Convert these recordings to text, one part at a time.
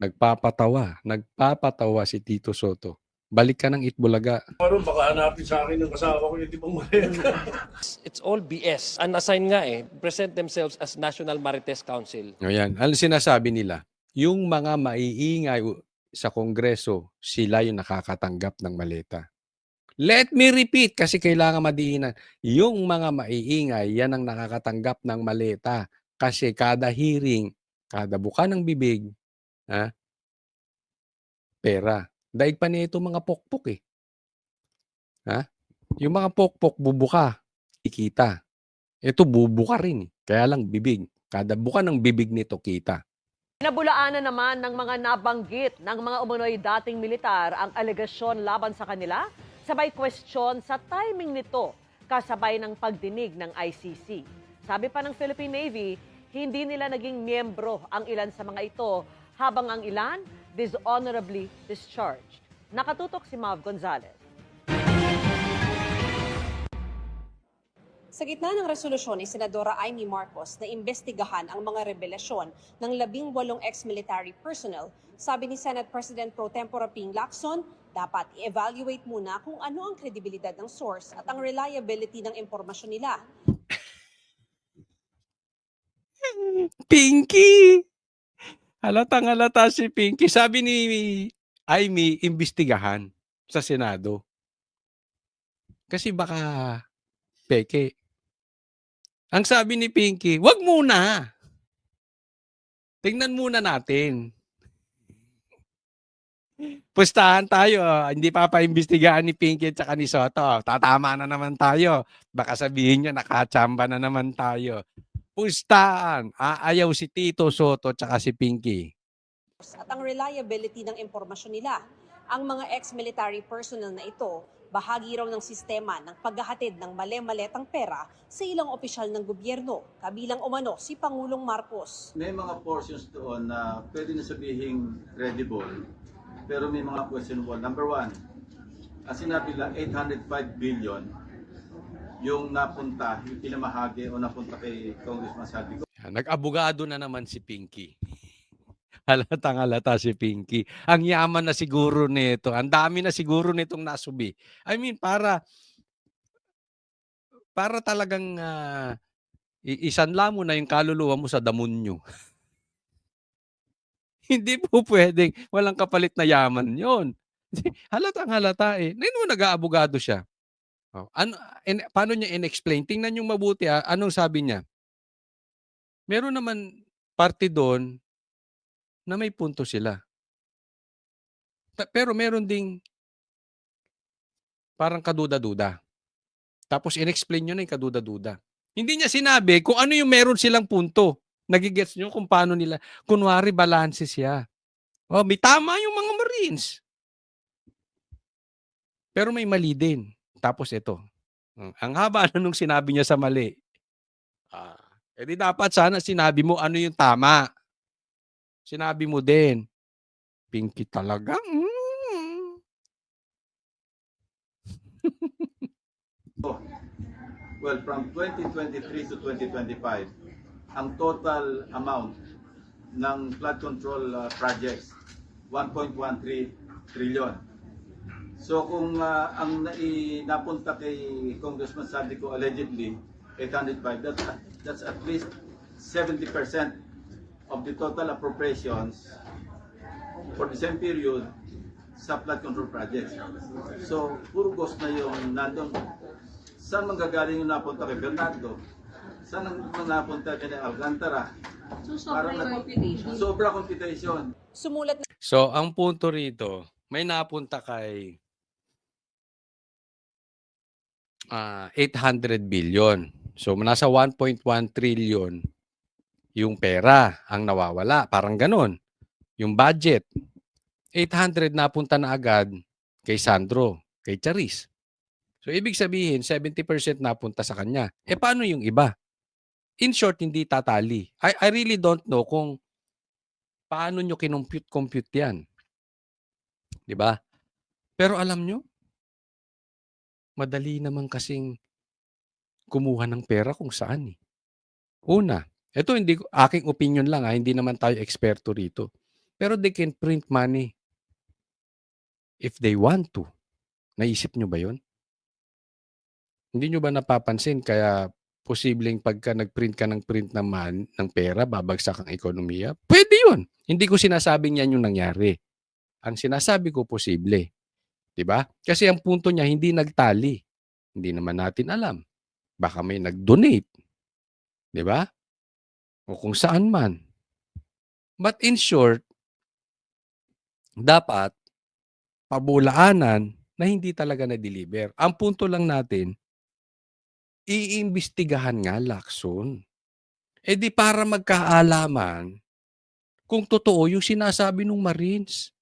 Nagpapatawa si Tito Soto. Balik ka ng Itbulaga. Baka hanapin sa akin ng kasama ko yung tipong maleta. It's all BS. Unassign nga present themselves as National Marites Council. Ayan. Ano sinasabi nila? Yung mga maiingay sa Kongreso, sila yung nakakatanggap ng maleta. Let me repeat kasi kailangan madiinan. Yung mga maiingay, yan ang nakakatanggap ng maleta. Kasi kada hearing, kada buka ng bibig, pera. Daig pa nito mga pokpok eh. Yung mga pokpok bubuka, ikita. Ito bubuka rin eh. Kaya lang bibig. Kada buka ng bibig nito kita. Nabulaanan naman ng mga nabanggit ng mga umunoy dating militar ang alegasyon laban sa kanila, sabay question sa timing nito kasabay ng pagdinig ng ICC. Sabi pa ng Philippine Navy, hindi nila naging miyembro ang ilan sa mga ito habang ang ilan dishonorably discharged. Nakatutok si Mav Gonzalez. Sa gitna ng resolusyon ni Senadora Amy Marcos na imbestigahan ang mga revelasyon ng 18 ex-military personnel, sabi ni Senate President Pro Tempore Ping Lacson, dapat i-evaluate muna kung ano ang kredibilidad ng source at ang reliability ng impormasyon nila. Pinky! Halatang-halata si Pinky. Sabi ni Amy, imbestigahan sa Senado. Kasi baka peke. Ang sabi ni Pinky, wag muna. Tingnan muna natin. Pustahan tayo. Hindi papaimbestigahan ni Pinky at saka ni Soto. Tatama na naman tayo. Baka sabihin niya nakachamba na naman tayo. Pustahan. Aayaw si Tito Soto at saka si Pinky. At ang reliability ng impormasyon nila. Ang mga ex-military personnel na ito, bahagi raw ng sistema ng paghahatid ng mali-maletang pera sa ilang opisyal ng gobyerno, kabilang umano si Pangulong Marcos. May mga portions doon na pwede na sabihing credible, pero may mga questionable. Number one, ang sinabi lang 805 billion yung napunta, yung pinamahagi o napunta kay Congressman Saldi. Nag-abogado na naman si Pinky. Halatang-halata si Pinky. Ang yaman na siguro nito. Ang dami na siguro nitong nasubi. I mean, para talagang isanla mo na yung kaluluwa mo sa damonyo. Hindi po pwedeng walang kapalit na yaman yon. Halatang-halata eh. Ngayon mo nag-aabogado siya. Paano niya in-explain? Tingnan niyo mabuti anong sabi niya? Meron naman parte doon na may punto sila. Pero meron ding parang kaduda-duda. Tapos in-explain nyo na yung kaduda-duda. Hindi niya sinabi kung ano yung meron silang punto. Nagigets nyo kung paano nila. Kunwari, balanse siya. May tama yung mga Marines. Pero may mali din. Tapos ito. Ang haba na nung sinabi niya sa mali. Edi dapat sana sinabi mo ano yung tama. Sinabi mo din. Pinky talaga. Well, from 2023 to 2025, ang total amount ng flood control projects, 1.13 trillion. So kung ang napunta kay Congressman Saldico allegedly 805, that's at least 70% of the total appropriations for the same period sa flood control projects. So puro ghost na yung nandun. Saan manggagaling yung napunta kay Bernardo? Saan ang napunta kay Alcantara? So sobra yung computation. Sobra computation. Sumulat na So, ang punto rito, may napunta kay 800 billion. So, nasa 1.1 trillion yung pera ang nawawala. Parang ganon. Yung budget. 800 napunta na agad kay Sandro, kay Charis. So, ibig sabihin, 70% napunta sa kanya. Paano yung iba? In short, hindi tatali. I really don't know kung paano nyo kinompute yan. Diba? Pero alam nyo, madali naman kasing kumuha ng pera kung saan eh. Una, ito hindi aking opinion lang hindi naman tayo eksperto rito. Pero they can print money if they want to. Naisip nyo ba yun? Hindi nyo ba napapansin kaya posibleng pagka nag-print ka ng print ng pera, babagsak ang ekonomiya? Pwede yun. Hindi ko sinasabing yan yung nangyari. Ang sinasabi ko, posible. Diba? Kasi ang punto niya, hindi nagtali. Hindi naman natin alam. Baka may nag-donate. Diba? O kung saan man. But in short, dapat pabulaanan na hindi talaga na-deliver. Ang punto lang natin, iimbestigahan nga, Lacson. Eh di para magkaalaman kung totoo yung sinasabi ng Marines.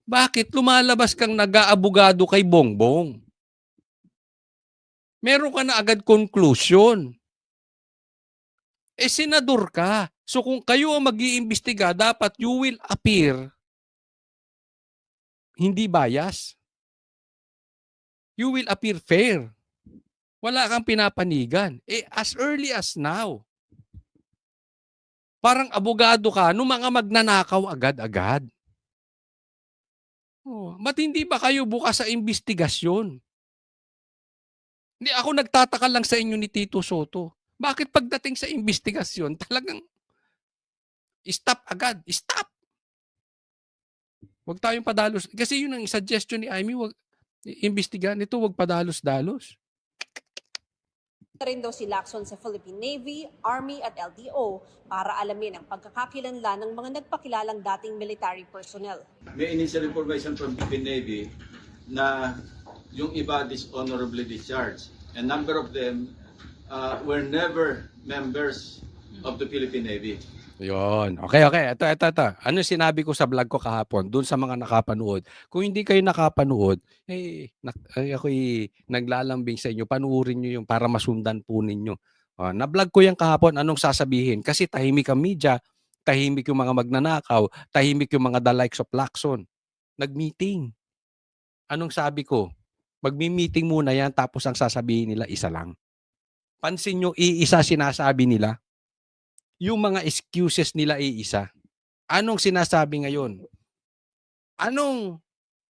Bakit lumalabas kang nag-aabogado kay Bongbong? Meron ka na agad conclusion. Eh senador ka. So kung kayo ang mag-iimbestiga, dapat you will appear hindi bias. You will appear fair. Wala kang pinapanigan. Eh as early as now. Parang abogado ka nung mga magnanakaw agad-agad. Oh, ba't hindi ba kayo bukas sa investigasyon? Hindi, ako nagtataka lang sa inyo ni Tito Soto. Bakit pagdating sa investigasyon, talagang stop agad. Stop! Huwag tayong padalos. Kasi yun ang suggestion ni Amy, huwag imbestigahan ito, huwag padalos-dalos. Rin daw si Lacson sa Philippine Navy, Army at LTO para alamin ang pagkakakilanlan ng mga nagpakilalang dating military personnel. May initial information from Philippine Navy na yung iba dishonorably discharged. A number of them were never members of the Philippine Navy. Yun. Okay. Ito. Ano sinabi ko sa vlog ko kahapon, dun sa mga nakapanood. Kung hindi kayo nakapanood, ako'y naglalambing sa inyo. Panuorin nyo yung para masundan po ninyo. Na-vlog ko yan kahapon, anong sasabihin? Kasi tahimik ang media, tahimik yung mga magnanakaw, tahimik yung mga the likes of Lacson. Nag-meeting. Anong sabi ko? Magmi-meeting muna yan, tapos ang sasabihin nila, isa lang. Pansin nyo, iisa sinasabi nila. Yung mga excuses nila iisa. Anong sinasabi ngayon? Anong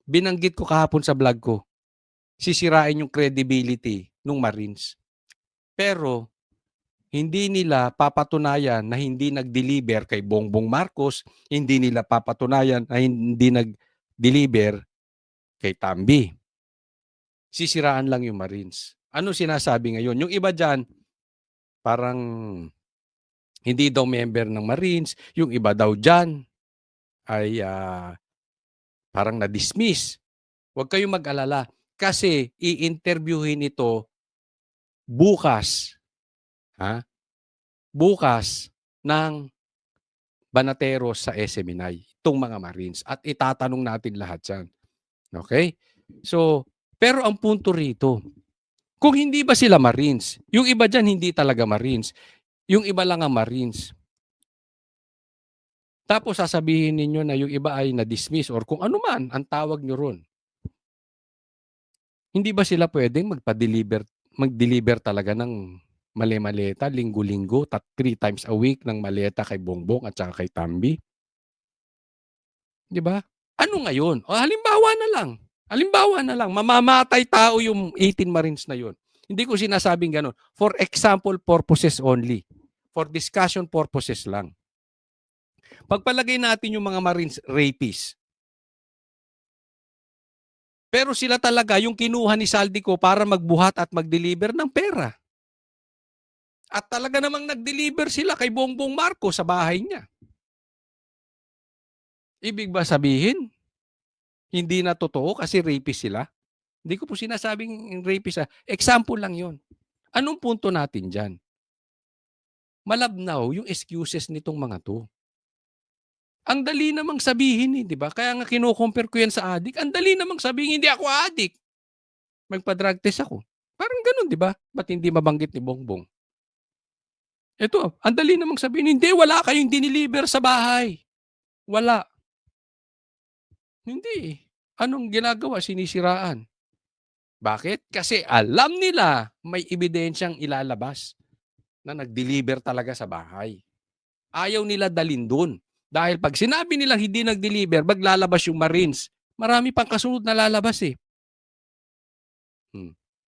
binanggit ko kahapon sa vlog ko? Sisirain yung credibility ng Marines. Pero, hindi nila papatunayan na hindi nag-deliver kay Bongbong Marcos, hindi nila papatunayan na hindi nag-deliver kay Tambi. Sisiraan lang yung Marines. Ano sinasabi ngayon? Yung iba dyan, parang hindi daw member ng Marines. Yung iba daw dyan ay parang na-dismiss. Huwag kayong mag-alala. Kasi i-interviewin ito bukas. Bukas ng Banateros sa SMNI. Itong mga Marines. At itatanong natin lahat yan. Okay? So, pero ang punto rito, kung hindi ba sila Marines, yung iba dyan hindi talaga Marines, yung iba lang ang Marines. Tapos sasabihin ninyo na yung iba ay na-dismiss or kung ano man ang tawag nyo ron. Hindi ba sila pwedeng mag-deliver talaga ng mali-maleta, linggo-linggo, 3 times a week ng maleta kay Bongbong at saka kay Tambi? Di ba? Ano ngayon? O, halimbawa na lang, mamamatay tao yung 18 Marines na yun. Hindi ko sinasabing ganun. For example purposes only. For discussion purposes lang. Pagpalagay natin yung mga Marines rapists. Pero sila talaga yung kinuha ni Saldico para magbuhat at mag-deliver ng pera. At talaga namang nag-deliver sila kay Bongbong Marcos sa bahay niya. Ibig ba sabihin, hindi na totoo kasi rapist sila? Hindi ko po sinasabing rapist. Example lang yon. Anong punto natin dyan? Malabnaw yung excuses nitong mga to. Ang dali namang sabihin di ba? Kaya nga kino-compare ko yan sa addict. Ang dali namang sabihin, hindi ako addict. Magpa-drug test ako. Parang ganun, di ba? Ba't hindi mabanggit ni Bongbong? Ito, ang dali namang sabihin, hindi, wala kayong diniliver sa bahay. Wala. Hindi. Anong ginagawa? Sinisiraan. Bakit? Kasi alam nila may ebidensyang ilalabas na nag-deliver talaga sa bahay. Ayaw nila dalin dun. Dahil pag sinabi nilang hindi nag-deliver, maglalabas yung Marines. Marami pang kasunod na lalabas eh.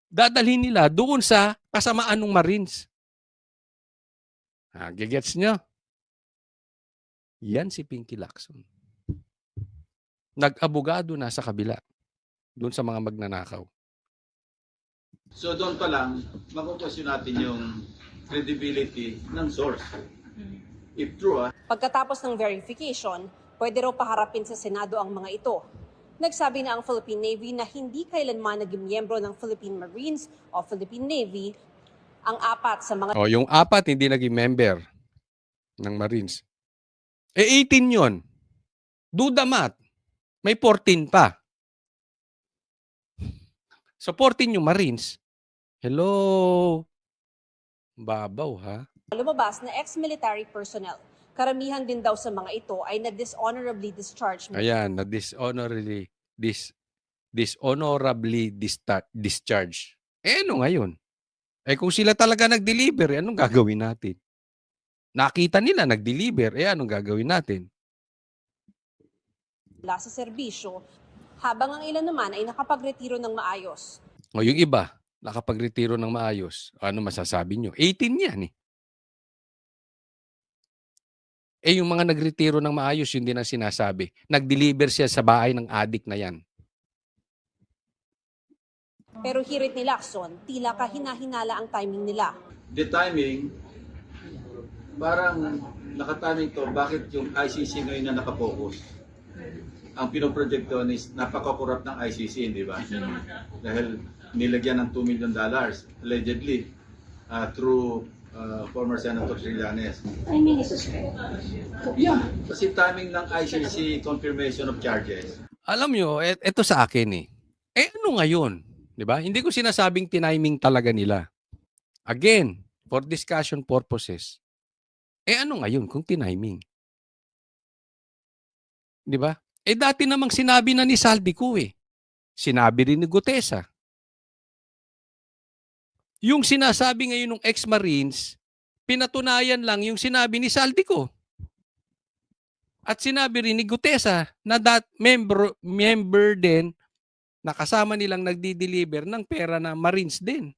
Dadalhin nila doon sa kasamaan ng Marines. Gigets nyo? Yan si Pinky Lacson. Nag-abogado na sa kabila. Doon sa mga magnanakaw. So doon pa lang, makukwestiyon natin yung credibility ng source. If true, Pagkatapos ng verification, pwede raw paharapin sa Senado ang mga ito. Nagsabi na ang Philippine Navy na hindi kailanman naging miyembro ng Philippine Marines o Philippine Navy ang apat sa mga Yung 4 hindi naging member ng Marines. 18 yun. Do the math. May 14 pa. So 14 yung Marines. Hello? Babaw ha? lumabas na ex-military personnel. Karamihan din daw sa mga ito ay na-dishonorably discharged. Ayan, na dishonorably discharged. Ano ngayon? Kung sila talaga nag-deliver, anong gagawin natin? Nakita nila nag-deliver, anong gagawin natin? Mula sa serbisyo, habang ang ilan naman ay nakapagretiro ng maayos. Yung iba, nakapagretiro ng maayos. Ano masasabi nyo? 18 yan eh. Yung mga nagretiro ng maayos, yun din ang sinasabi. Nag-deliver siya sa bahay ng adik na yan. Pero hirit ni Lacson, tila kahina-hinala ang timing nila. the timing, parang nakatiming to, bakit yung ICC ngayon na nakapokus? Ang pinoproject doon is napaka-corrupt ng ICC, di ba? Dahil nilagyan ng $2 million allegedly through former Senator Trillanes. Timing is suspect. Yeah, kasi timing ng ICC confirmation of charges. Alam nyo, ito sa akin eh. Ano ngayon? Di ba? Hindi ko sinasabing tiniming talaga nila. Again, for discussion purposes. Ano ngayon kung tiniming? Di ba? Dati namang sinabi na ni Saldico eh. Sinabi rin ni Gutesa. Yung sinasabi ngayon ng ex-Marines, pinatunayan lang yung sinabi ni Saldico. At sinabi rin ni Gutesa na member din na kasama nilang nagdi-deliver ng pera na Marines din.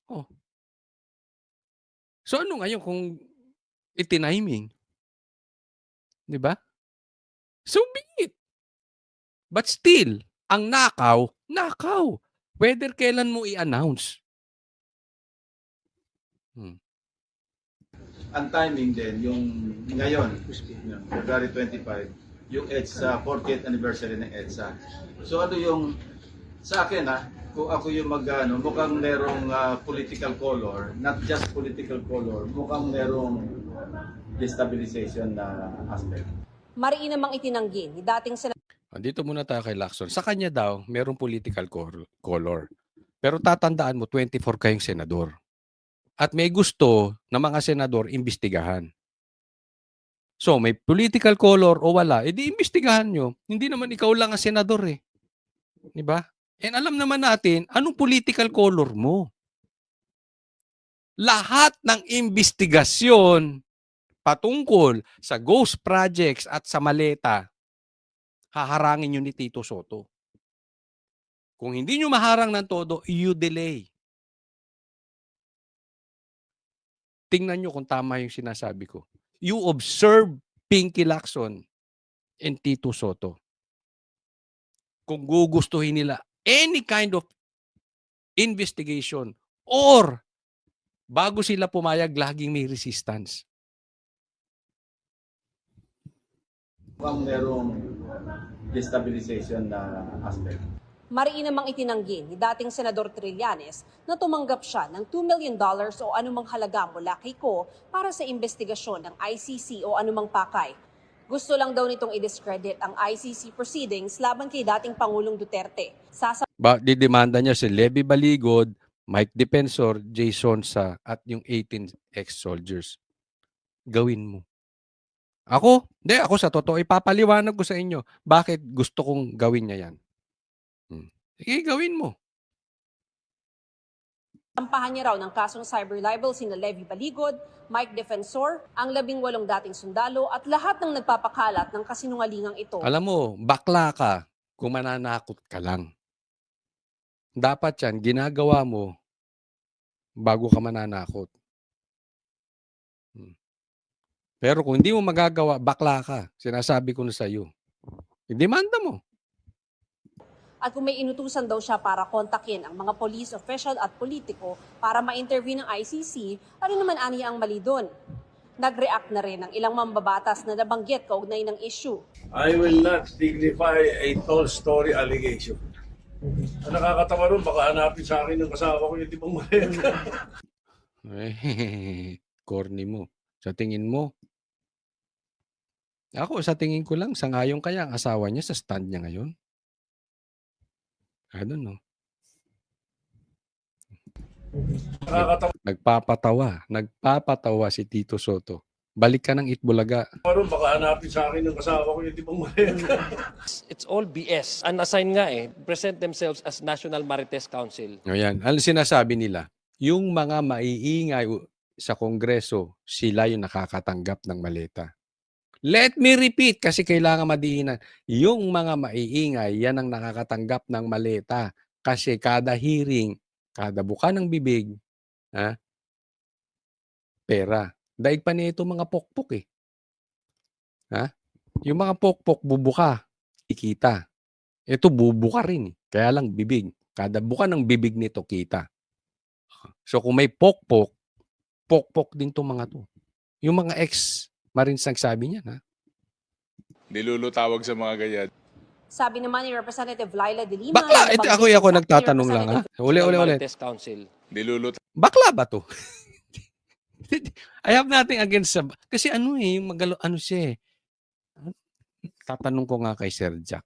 Oh. So ano ngayon kung itiniming? Di ba? So be it. But still, ang nakaw. Whether kailan mo i-announce. Ang timing din, yung ngayon, February 25, yung EDSA, 40th anniversary ng EDSA. So ano yung, sa akin kung ako yung mukhang merong political color, not just political color, mukhang merong destabilization na aspect. Mariin namang itinanggi ni dating Dito muna tayo kay Lacson. Sa kanya daw, merong political color. Pero tatandaan mo, 24 kayong senador. At may gusto na mga senador imbestigahan. So, may political color o wala, edi imbestigahan nyo. Hindi naman ikaw lang ang senador eh. Diba? And alam naman natin, anong political color mo? Lahat ng investigasyon patungkol sa ghost projects at sa maleta, haharangin nyo ni Tito Soto. Kung hindi nyo maharang ng todo, you delay. Tingnan nyo kung tama yung sinasabi ko. You observe Pinky Lacson and Tito Soto. Kung gugustuhin nila any kind of investigation or bago sila pumayag, laging may resistance. Mukhang merong destabilization na aspect. Mariin namang itinanggi ni dating Senador Trillanes na tumanggap siya ng $2 million o anumang halaga mula kay Ko para sa investigasyon ng ICC o anumang pakay. Gusto lang daw nitong i-discredit ang ICC proceedings laban kay dating Pangulong Duterte. Didemanda niya si Levy Baligod, Mike Defensor, Jason Sa at yung 18 ex-soldiers. Gawin mo. Ako sa totoo, ipapaliwanag ko sa inyo bakit gusto kong gawin niya yan. Sige, gawin mo. Sampahan niya raw ng kasong cyber libel sina Levy Baligod, Mike Defensor, ang 18 dating sundalo at lahat ng nagpapakalat ng kasinungalingang ito. Alam mo, bakla ka kung mananakot ka lang. Dapat yan, ginagawa mo bago ka mananakot. Pero kung hindi mo magagawa, bakla ka. Sinasabi ko na sa'yo. Demanda mo. At kung may inutusan daw siya para kontakin ang mga police official at politiko para ma-interview ng ICC, ano naman aniya ang mali doon? Nag-react na rin ang ilang mambabatas na nabanggit kaugnay ng issue. I will not dignify a tall story allegation. Ang nakakatawa ron, baka hanapin sa akin ng kasama ko yung tipong maleta. Corny mo. Sa tingin mo. Ako, sa tingin ko lang, sangayon kaya ang asawa niya sa stand niya ngayon. I don't know. Nakakatawa Nagpapatawa si Tito Soto. Balik ka ng Itbulaga. ron, baka hanapin sa akin ng kasama ko yung tipong maleta. It's all BS. Unassign nga present themselves as National Marites Council. Ayan. Ano sinasabi nila? Yung mga maiingay sa Kongreso, sila yung nakakatanggap ng maleta. Let me repeat kasi kailangan madiinan. Yung mga maiingay, yan ang nakakatanggap ng maleta. Kasi kada hearing, kada buka ng bibig, pera. Daig pa nito mga pokpok eh. Yung mga pokpok bubuka, ikita. Ito bubuka rin eh. Kaya lang bibig. Kada buka ng bibig nito kita. So kung may pokpok, pokpok din to mga to. Yung mga ex-Marines nagsabi niyan ha. Nilulutawag sa mga ganyan. Sabi naman ni Representative Laila De Lima, Bakla, na ito nabanggit ako sa nagtatanong lang ha. National Uli. Marites Council. Bakla ba to? I have nothing against sa... Kasi ano eh, ano siya eh. Tatanong ko nga kay Sir Jack.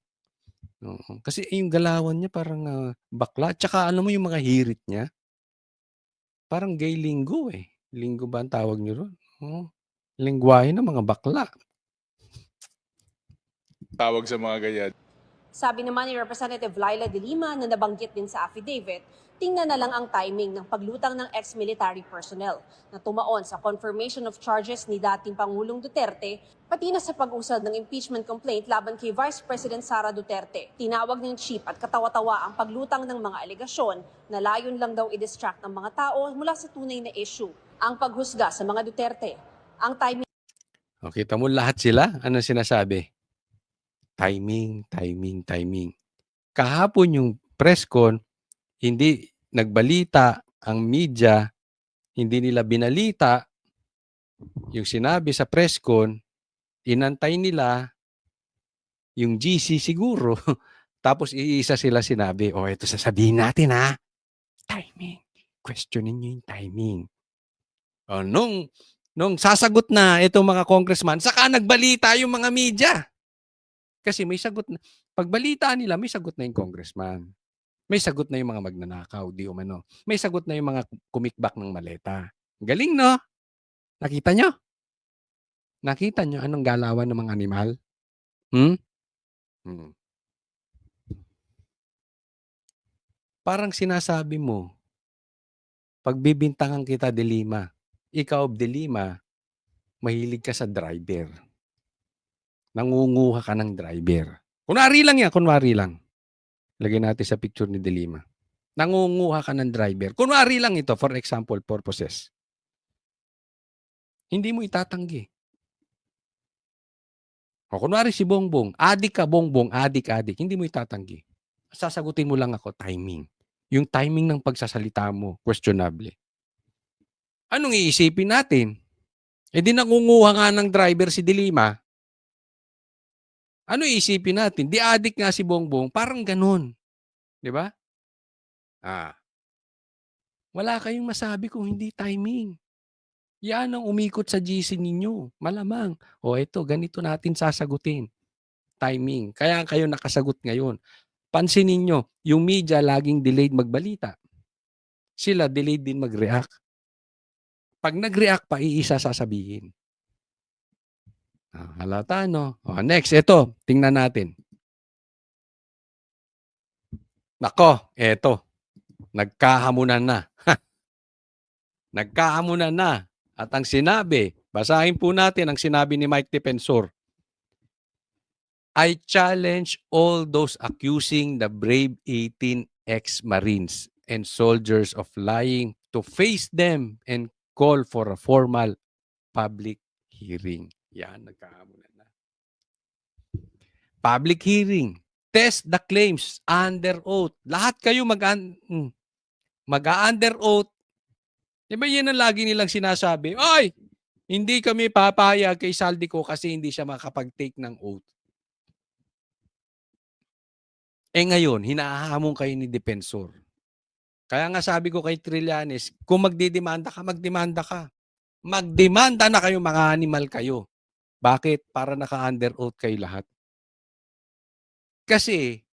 Kasi yung galawan niya parang bakla. Tsaka alam mo yung mga hirit niya? Parang gay linggo eh. Linggo ba ang tawag niyo ron? Lingwahe ng mga bakla. Tawag sa mga ganyan. Sabi naman ni Representative Laila De Lima na nabanggit din sa affidavit, tingnan na lang ang timing ng paglutang ng ex-military personnel na tumaon sa confirmation of charges ni dating Pangulong Duterte, pati na sa pag-usad ng impeachment complaint laban kay Vice President Sara Duterte. Tinawag ng chief at katawa-tawa ang paglutang ng mga alegasyon na layon lang daw i-distract ng mga tao mula sa tunay na issue, ang paghusga sa mga Duterte. Ang timing. Kita mo lahat sila? Ano sinasabi? Timing. Kahapon yung press con, hindi nagbalita ang media, hindi nila binalita yung sinabi sa press con, inantay nila yung GC siguro, tapos iisa sila sinabi, ito sasabihin natin ha, timing. Questionin nyo yung timing. Nung sasagot na itong mga congressman, saka nagbalita yung mga media. Kasi may sagot na, pagbalita nila, may sagot na yung congressman. May sagot na yung mga magnanakaw, di umano. May sagot na yung mga kumikbak ng maleta. Galing, no? Nakita nyo? Nakita nyo anong galawan ng mga animal? Parang sinasabi mo, pagbibintangan kita, De Lima, ikaw, De Lima, mahilig ka sa driver. Nangunguha ka ng driver. Kunwari lang yan, kunwari lang. Lagyan natin sa picture ni De Lima. Nangunguha ka ng driver. Kunwari lang ito, for example purposes. Hindi mo itatanggi. O kunwari si Bongbong, adik ka Bongbong, adik. Hindi mo itatanggi. Sasagutin mo lang ako, timing. Yung timing ng pagsasalita mo, questionable. Anong iisipin natin? Di nangunguha nga ng driver si De Lima. Ano iisipin natin? Di adik nga si Bongbong, parang ganun. Di ba? Wala kayong masabi kung hindi timing. Yan ang umikot sa GC ninyo. Malamang. Ito, ganito natin sasagutin. Timing. Kaya kayo nakasagot ngayon. Pansinin nyo, yung media laging delayed magbalita. Sila delayed din mag-react. Pag nag-react pa, iisa sasabihin. Halata, no? Next, ito. Tingnan natin. Nako, eto. Nagkahamunan na. Nagkaamunan na. At ang sinabi, basahin po natin ang sinabi ni Mike Defensor. I challenge all those accusing the brave 18 ex-Marines and soldiers of lying to face them and call for a formal public hearing. Yan, nagkaamunan na. Public hearing. Test the claims under oath. Lahat kayo mag-under oath. Diba yan ang lagi nilang sinasabi? Ay, hindi kami papayag kay Saldico kasi hindi siya makapag-take ng oath. Ngayon, hinahamon kayo ni Defensor. Kaya nga sabi ko kay Trillanes, kung magdidemanda ka, magdemanda ka. Magdemanda na kayo, mga animal kayo. Bakit? Para naka-under oath kayo lahat. Kasi,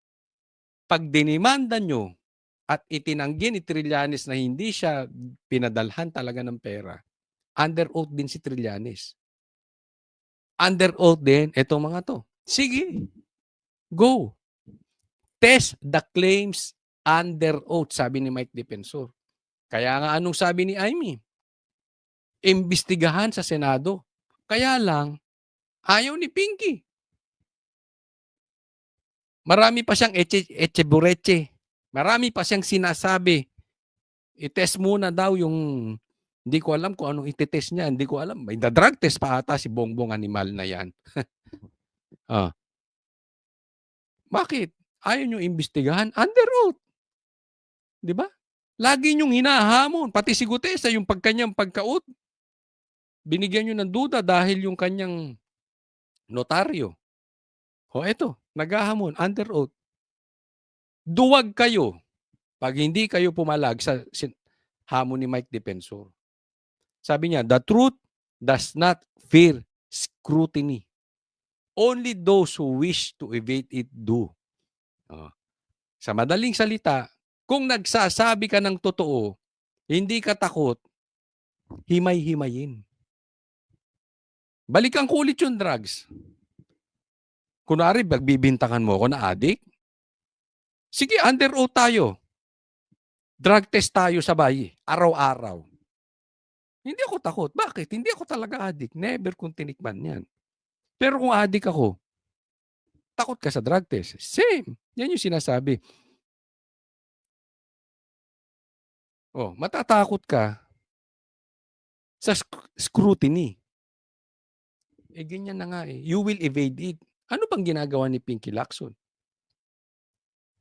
pag dinimanda nyo at itinanggi ni Trillanes na hindi siya pinadalhan talaga ng pera, under oath din si Trillanes. Under oath din, etong mga to. Sige, go. Test the claims under oath, sabi ni Mike Defensor. Kaya nga anong sabi ni Amy? Imbestigahan sa Senado. Kaya lang, ayaw ni Pinky. Marami pa siyang etchebureche. Marami pa siyang sinasabi. I-test muna daw yung, hindi ko alam kung anong iti-test niya. Hindi ko alam. May drug test pa ata si Bongbong Animal na yan. Bakit? Ayaw nyo imbestigahan? Under oath. Di ba? Lagi nyong hinahamon. Pati si Gutesa, yung kanyang pagka-oath. Binigyan nyo ng duda dahil yung kanyang notaryo. Eto, naghahamon, under oath. Duwag kayo pag hindi kayo pumalag sa hamon ni Mike Defensor. Sabi niya, the truth does not fear scrutiny. Only those who wish to evade it do. Sa madaling salita, kung nagsasabi ka ng totoo, hindi ka takot, himay-himayin. Balikan ko ulit yung drugs. Kunwari, magbibintangan mo ako na addict. Sige, under oath tayo. Drug test tayo sabay, araw-araw. Hindi ako takot. Bakit? Hindi ako talaga addict. Never kong tinikman yan. Pero kung addict ako, takot ka sa drug test. Same. Yan yung sinasabi. Matatakot ka sa scrutiny. Ganyan na nga eh. You will evade it. Ano bang ginagawa ni Pinky Lacson?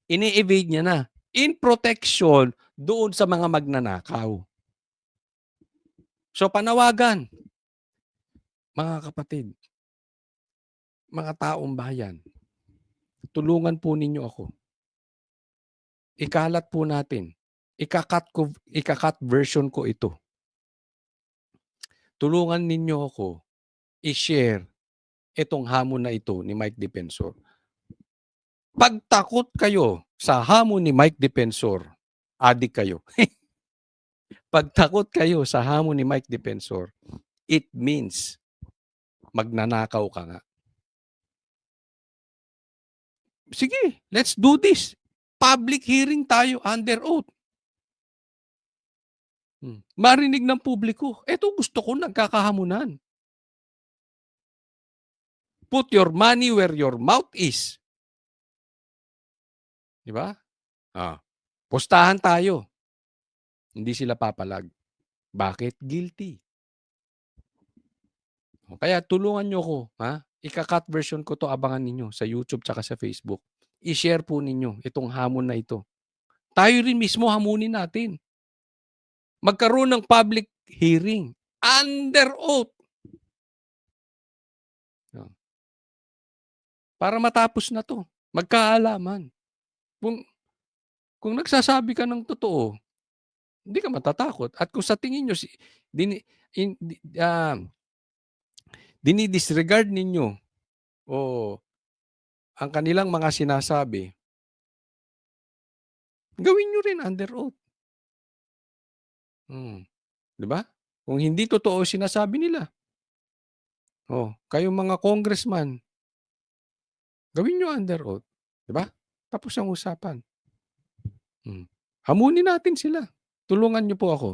Ini-evade niya na. In protection doon sa mga magnanakaw. So panawagan, mga kapatid, mga taong bayan, tulungan po ninyo ako. Ikalat po natin. Ikakat version ko ito. Tulungan ninyo ako i-share itong hamon na ito ni Mike Defensor. Pagtakot kayo sa hamon ni Mike Defensor, adik kayo. Pagtakot kayo sa hamon ni Mike Defensor, it means magnanakaw ka nga. Sige, let's do this. Public hearing tayo under oath. Marinig ng publiko. Ito gusto ko nagkakahamunan. Put your money where your mouth is. Diba? Postahan tayo. Hindi sila papalag. Bakit? Guilty. Kaya tulungan nyo ko. Ika-cut version ko to, abangan ninyo sa YouTube tsaka sa Facebook. I-share po ninyo itong hamon na ito. Tayo rin mismo hamunin natin. Magkaroon ng public hearing. Under oath. Para matapos na to. Magkaalaman. Kung nagsasabi ka ng totoo, hindi ka matatakot. At kung sa tingin nyo, dinidisregard ninyo ang kanilang mga sinasabi, gawin nyo rin under oath. Diba? Kung hindi totoo sinasabi nila. Kayong mga congressman, gawin nyo under oath. Diba? Tapos ang usapan. Hamunin natin sila. Tulungan nyo po ako.